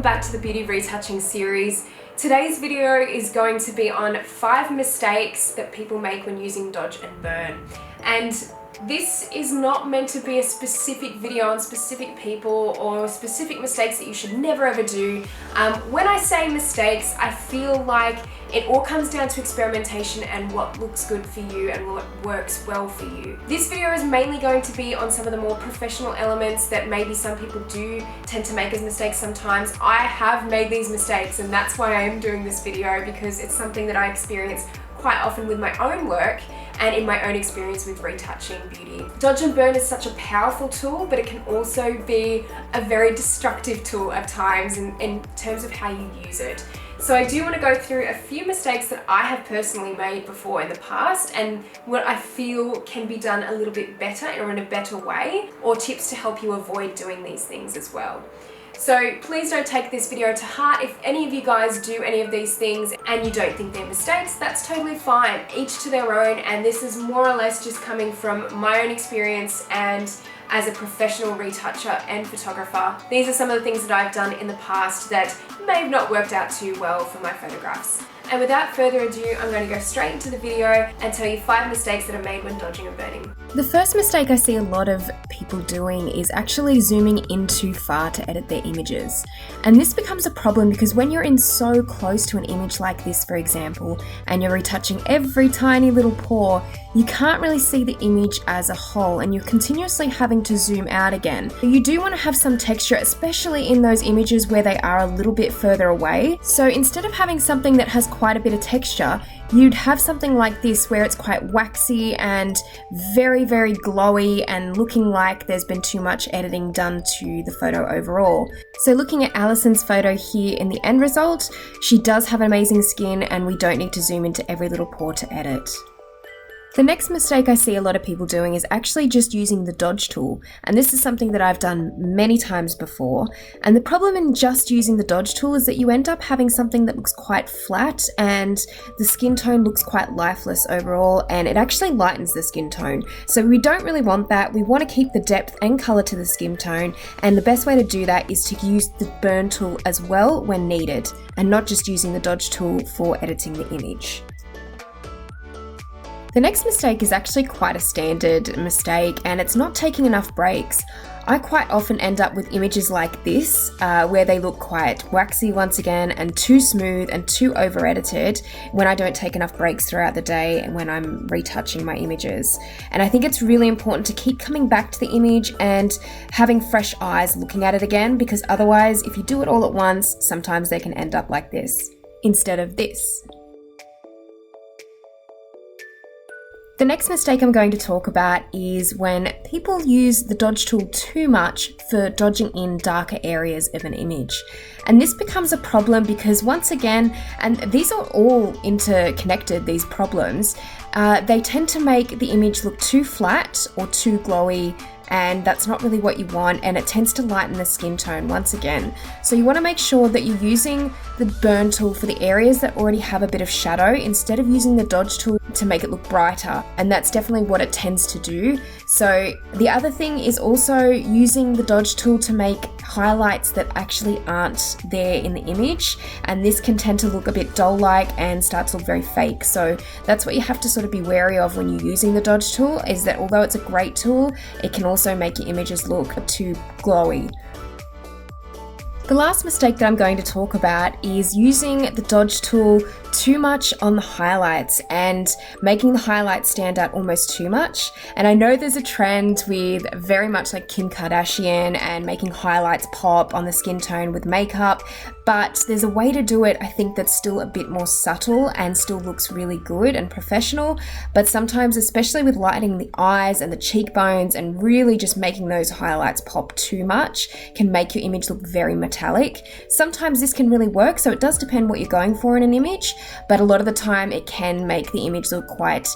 back to the beauty retouching series. Today's video is going to be on 5 mistakes that people make when using dodge and burn. And this is not meant to be a specific video on specific people or specific mistakes that you should never ever do. When I say mistakes, I feel like it all comes down to experimentation and what looks good for you and what works well for you. This video is mainly going to be on some of the more professional elements that maybe some people do tend to make as mistakes sometimes. I have made these mistakes, and that's why I am doing this video, because it's something that I experience quite often with my own work and in my own experience with retouching beauty. Dodge and burn is such a powerful tool, but it can also be a very destructive tool at times in terms of how you use it. So I do want to go through a few mistakes that I have personally made before in the past and what I feel can be done a little bit better or in a better way, or tips to help you avoid doing these things as well. So please don't take this video to heart. If any of you guys do any of these things and you don't think they're mistakes, that's totally fine. Each to their own, and this is more or less just coming from my own experience and as a professional retoucher and photographer. These are some of the things that I've done in the past that may have not worked out too well for my photographs. And without further ado, I'm going to go straight into the video and tell you 5 mistakes that are made when dodging and burning. The first mistake I see a lot of people doing is actually zooming in too far to edit their images. And this becomes a problem because when you're in so close to an image like this, for example, and you're retouching every tiny little pore, you can't really see the image as a whole and you're continuously having to zoom out again. You do want to have some texture, especially in those images where they are a little bit further away. So instead of having something that has quite a bit of texture, you'd have something like this where it's quite waxy and very glowy and looking like there's been too much editing done to the photo overall. So looking at Alison's photo here in the end result, she does have amazing skin and we don't need to zoom into every little pore to edit. The next mistake I see a lot of people doing is actually just using the dodge tool, and this is something that I've done many times before. And the problem in just using the dodge tool is that you end up having something that looks quite flat and the skin tone looks quite lifeless overall, and it actually lightens the skin tone. So we don't really want that. We want to keep the depth and color to the skin tone, and the best way to do that is to use the burn tool as well when needed, and not just using the dodge tool for editing the image. The next mistake is actually quite a standard mistake, and it's not taking enough breaks. I quite often end up with images like this, where they look quite waxy once again and too smooth and too over edited when I don't take enough breaks throughout the day and when I'm retouching my images. And I think it's really important to keep coming back to the image and having fresh eyes looking at it again, because otherwise if you do it all at once, sometimes they can end up like this instead of this. The next mistake I'm going to talk about is when people use the dodge tool too much for dodging in darker areas of an image. And this becomes a problem because once again, and these are all interconnected, these problems, they tend to make the image look too flat or too glowy, and that's not really what you want, and it tends to lighten the skin tone once again. So you want to make sure that you're using the burn tool for the areas that already have a bit of shadow instead of using the dodge tool to make it look brighter, and that's definitely what it tends to do. So the other thing is also using the dodge tool to make highlights that actually aren't there in the image, and this can tend to look a bit doll-like and start to look very fake. So that's what you have to sort of be wary of when you're using the dodge tool, is that although it's a great tool, it can also make your images look too glowy. The last mistake that I'm going to talk about is using the dodge tool too much on the highlights and making the highlights stand out almost too much. And I know there's a trend with very much like Kim Kardashian and making highlights pop on the skin tone with makeup, but there's a way to do it, I think, that's still a bit more subtle and still looks really good and professional. But sometimes, especially with lightening the eyes and the cheekbones and really just making those highlights pop too much, can make your image look very metallic. Sometimes this can really work, so it does depend what you're going for in an image, but a lot of the time it can make the image look quite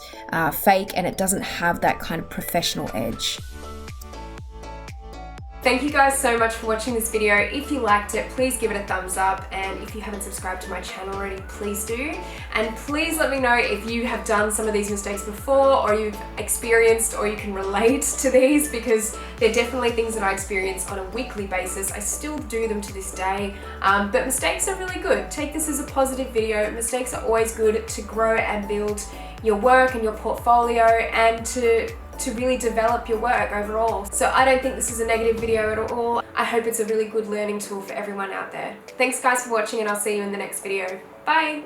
fake, and it doesn't have that kind of professional edge. Thank you guys so much for watching this video. If you liked it, please give it a thumbs up, and if you haven't subscribed to my channel already, please do. And please let me know if you have done some of these mistakes before, or you've experienced, or you can relate to these, because they're definitely things that I experience on a weekly basis. I still do them to this day, but mistakes are really good. Take this as a positive video. Mistakes are always good to grow and build your work and your portfolio, and to really develop your work overall. So I don't think this is a negative video at all. I hope it's a really good learning tool for everyone out there. Thanks guys for watching, and I'll see you in the next video. Bye!